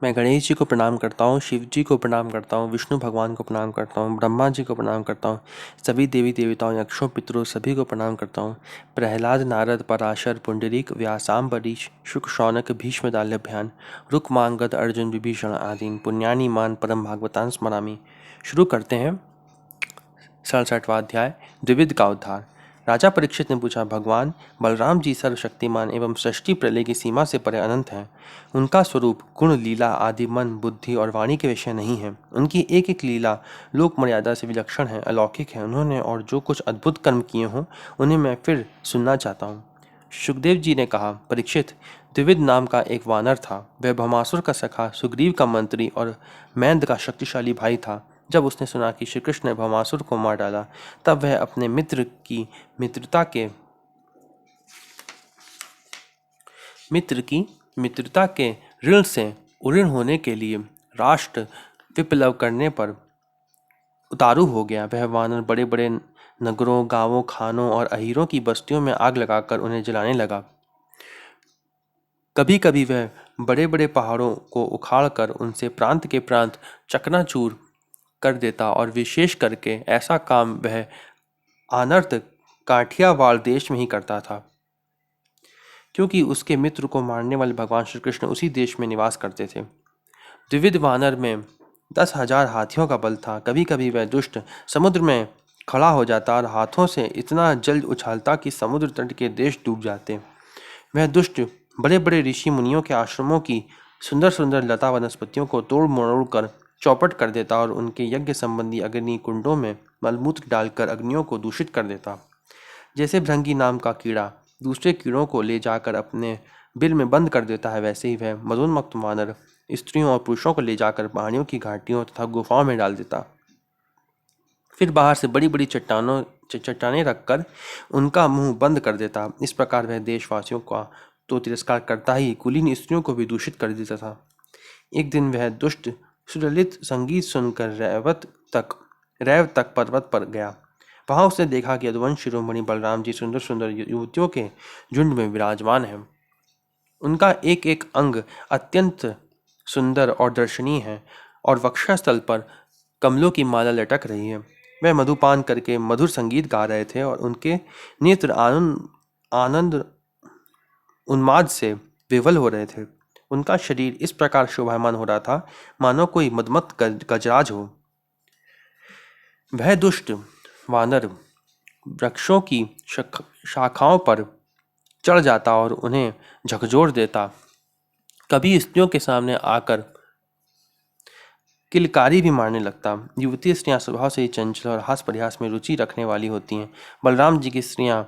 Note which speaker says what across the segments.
Speaker 1: मैं गणेश जी को प्रणाम करता हूँ, शिव जी को प्रणाम करता हूँ, विष्णु भगवान को प्रणाम करता हूँ, ब्रह्मा जी को प्रणाम करता हूँ, सभी देवी देवताओं, यक्षों, पितरों सभी को प्रणाम करता हूँ। प्रहलाद, नारद, पराशर, पुंडरीक, व्यासाम्बरीश, शुक, शौनक, भीष्म, दाल्यभ्यान, रुक्मांगद, अर्जुन, विभीषण आदीन पुण्यानि मान परम भागवतान स्मरामि। शुरू करते हैं 67वां अध्याय, द्विविध का उद्धार। राजा परीक्षित ने पूछा, भगवान बलराम जी सर्वशक्तिमान एवं सृष्टि प्रलय की सीमा से परे अनंत हैं। उनका स्वरूप गुण, लीला आदि मन, बुद्धि और वाणी के विषय नहीं है। उनकी एक एक लीला लोक मर्यादा से विलक्षण है, अलौकिक है। उन्होंने और जो कुछ अद्भुत कर्म किए हों उन्हें मैं फिर सुनना चाहता हूँ। सुखदेव जी ने कहा, परीक्षित, द्विविध नाम का एक वानर था। वह भमासुर का सखा, सुग्रीव का मंत्री और मैंद का शक्तिशाली भाई था। जब उसने सुना कि श्री कृष्ण ने भमासुर को मार डाला, तब वह अपने मित्र की मित्रता के ऋण से उऋण होने के लिए राष्ट्र विप्लव करने पर उतारू हो गया। वह वानर बड़े बड़े नगरों, गांवों, खानों और अहीरों की बस्तियों में आग लगाकर उन्हें जलाने लगा। कभी कभी वह बड़े बड़े पहाड़ों को उखाड़कर उनसे प्रांत के प्रांत चकनाचूर कर देता, और विशेष करके ऐसा काम वह अनर्थ काठियावाड़ देश में ही करता था, क्योंकि उसके मित्र को मारने वाले भगवान श्री कृष्ण उसी देश में निवास करते थे। द्विविध वानर में 10,000 हाथियों का बल था। कभी कभी वह दुष्ट समुद्र में खड़ा हो जाता और हाथों से इतना जल उछालता कि समुद्र तट के देश डूब जाते। वह दुष्ट बड़े बड़े ऋषि मुनियों के आश्रमों की सुंदर सुंदर लता वनस्पतियों को तोड़ मरोड़ कर चौपट कर देता और उनके यज्ञ संबंधी अग्नि कुंडों में मलमूत्र डालकर अग्नियों को दूषित कर देता। जैसे भृंगी नाम का कीड़ा दूसरे कीड़ों को ले जाकर अपने बिल में बंद कर देता है, वैसे ही वह मदोन्मत्त वानर स्त्रियों और पुरुषों को ले जाकर पहाड़ियों की घाटियों तथा गुफाओं में डाल देता। फिर बाहर से बड़ी बड़ी चट्टानें रखकर उनका मुंह बंद कर देता। इस प्रकार वह देशवासियों का तो तिरस्कार करता ही कुलीन स्त्रियों को भी दूषित कर देता था। एक दिन वह दुष्ट सुललित संगीत सुनकर रैव तक पर्वत पर गया। वहां उसने देखा कि यदुवंश शिरोमणि बलराम जी सुंदर सुंदर युवतियों के झुंड में विराजमान हैं। उनका एक एक अंग अत्यंत सुंदर और दर्शनीय है, और वक्षस्थल पर कमलों की माला लटक रही है। वह मधुपान करके मधुर संगीत गा रहे थे, और उनके नेत्र आनंद उन्माद से विवल हो रहे थे। उनका शरीर इस प्रकार शोभायमान हो रहा था मानो कोई मदमत्त गजराज हो। वह दुष्ट वानर वृक्षों की शाखाओं पर चढ़ जाता और उन्हें झकझोर देता। कभी स्त्रियों के सामने आकर किलकारी भी मारने लगता। युवती स्त्रियां स्वभाव से ही चंचल और हास परिहास में रुचि रखने वाली होती हैं। बलराम जी की स्त्रियां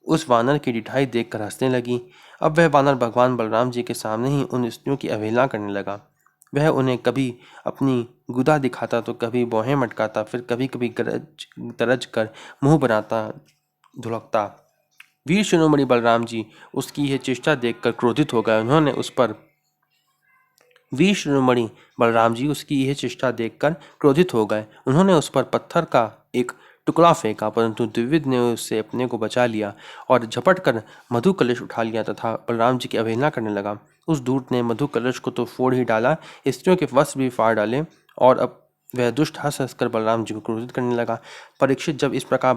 Speaker 1: उस वानर की डिठाई देखकर हंसने लगी। अब वह वानर भगवान बलराम जी के सामने ही उन स्त्रियों की अवहेलना करने लगा। वह उन्हें कभी अपनी गुदा दिखाता तो कभी भौहें मटकाता, फिर कभी कभी गरज तरज कर मुंह बनाता धुलकता। वीर शिरोमणि बलराम जी उसकी यह चेष्टा देखकर क्रोधित हो गए। उन्होंने उस पर पत्थर का एक टुकड़ा फेंका, परंतु द्विविद ने उससे अपने को बचा लिया और झपट कर मधु कलश उठा लिया तथा बलराम जी की अवहेलना करने लगा। उस धूर्त ने मधु कलश को तो फोड़ ही डाला, स्त्रियों के वस्त्र भी फाड़ डाले, और अब वह दुष्ट हंस हंसकर बलराम जी को क्रोधित करने लगा। परीक्षित, जब इस प्रकार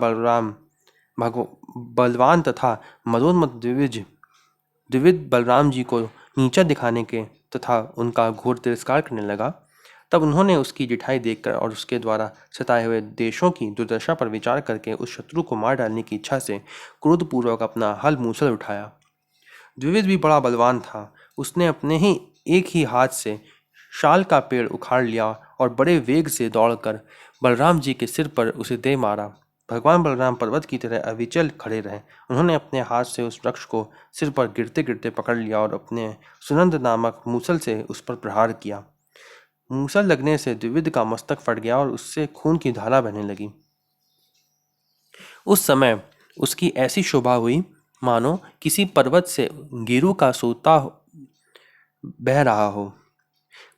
Speaker 1: बलवान तथा मदोन्मत्त द्विविद बलराम जी को नीचा दिखाने के तथा उनका घोर तिरस्कार करने लगा, तब उन्होंने उसकी जिठाई देखकर और उसके द्वारा सताए हुए देशों की दुर्दशा पर विचार करके उस शत्रु को मार डालने की इच्छा से क्रोधपूर्वक अपना हल मूसल उठाया। द्विविद भी बड़ा बलवान था। उसने अपने ही एक ही हाथ से शाल का पेड़ उखाड़ लिया और बड़े वेग से दौड़कर बलराम जी के सिर पर उसे दे मारा। भगवान बलराम पर्वत की तरह अविचल खड़े रहे। उन्होंने अपने हाथ से उस वृक्ष को सिर पर गिरते गिरते पकड़ लिया और अपने सुनंद नामक मूसल से उस पर प्रहार किया। मूसल लगने से द्विविद का मस्तक फट गया और उससे खून की धारा बहने लगी। उस समय उसकी ऐसी शोभा हुई मानो किसी पर्वत से गेरू का सोता बह रहा हो।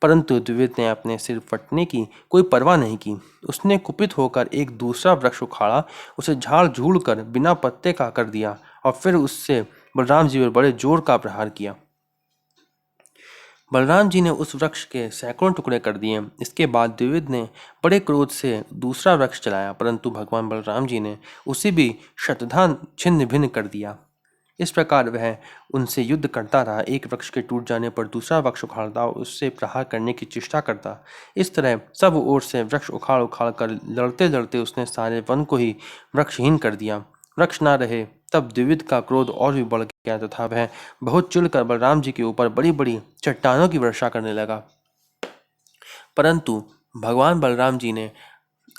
Speaker 1: परंतु द्विविद ने अपने सिर फटने की कोई परवाह नहीं की। उसने कुपित होकर एक दूसरा वृक्ष उखाड़ा, उसे झाड़ झूड़ कर बिना पत्ते का कर दिया और फिर उससे बलराम जी पर बड़े जोर का प्रहार किया। बलराम जी ने उस वृक्ष के सैकड़ों टुकड़े कर दिए। इसके बाद द्विविद ने बड़े क्रोध से दूसरा वृक्ष चलाया, परंतु भगवान बलराम जी ने उसे भी शतधा छिन्न भिन्न कर दिया। इस प्रकार वह उनसे युद्ध करता रहा। एक वृक्ष के टूट जाने पर दूसरा वृक्ष उखाड़ता और उससे प्रहार करने की चेष्टा करता। इस तरह सब ओर से वृक्ष उखाड़ उखाड़ कर लड़ते लड़ते उसने सारे वन को ही वृक्षहीन कर दिया। वृक्ष न रहे तब द्विविद का क्रोध और भी बढ़ गया तथा वह बहुत चिढ़कर बलराम जी के ऊपर बड़ी बड़ी चट्टानों की वर्षा करने लगा। परंतु भगवान बलराम जी ने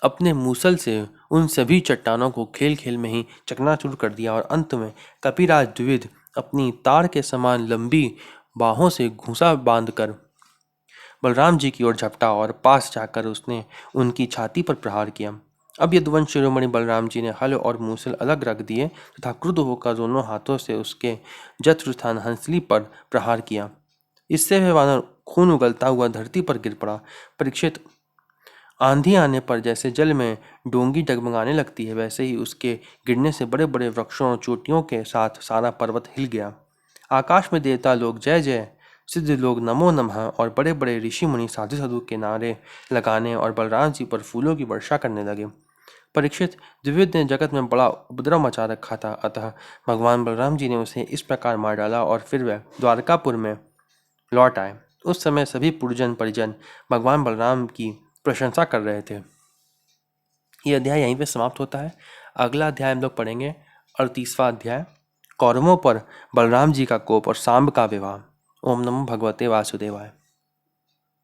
Speaker 1: अपने मूसल से उन सभी चट्टानों को खेल खेल में ही चकनाचूर कर दिया और अंत में कपिराज द्विविद अपनी ताड़ के समान लंबी बाहों से घूंसा बांधकर बलराम जी की ओर झपटा और पास जाकर उसने उनकी छाती पर प्रहार किया। अब यदुवंश शिरोमणि बलराम जी ने हल और मूसल अलग रख दिए तथा क्रुद्ध होकर दोनों हाथों से उसके जत्रस्थान हंसली पर प्रहार किया। इससे वह वानर खून उगलता हुआ धरती पर गिर पड़ा। परीक्षित, आंधी आने पर जैसे जल में डोंगी डगमगाने लगती है, वैसे ही उसके गिरने से बड़े बड़े वृक्षों और चोटियों के साथ सारा पर्वत हिल गया। आकाश में देवता लोग जय जय, सिद्ध लोग नमो नमः और बड़े बड़े ऋषि मुनि साधु साधु के नारे लगाने और बलराम जी पर फूलों की वर्षा करने लगे। परीक्षित, द्विविद ने जगत में बड़ा उपद्रव मचा रखा था, अतः भगवान बलराम जी ने उसे इस प्रकार मार डाला और फिर वह द्वारकापुर में लौट आए। उस समय सभी पुरजन परिजन भगवान बलराम की प्रशंसा कर रहे थे। ये अध्याय यहीं पे समाप्त होता है। अगला अध्याय हम लोग पढ़ेंगे 38वां अध्याय, कौरवों पर बलराम जी का कोप और सांब का विवाह। ओम नमो भगवते वासुदेवाय।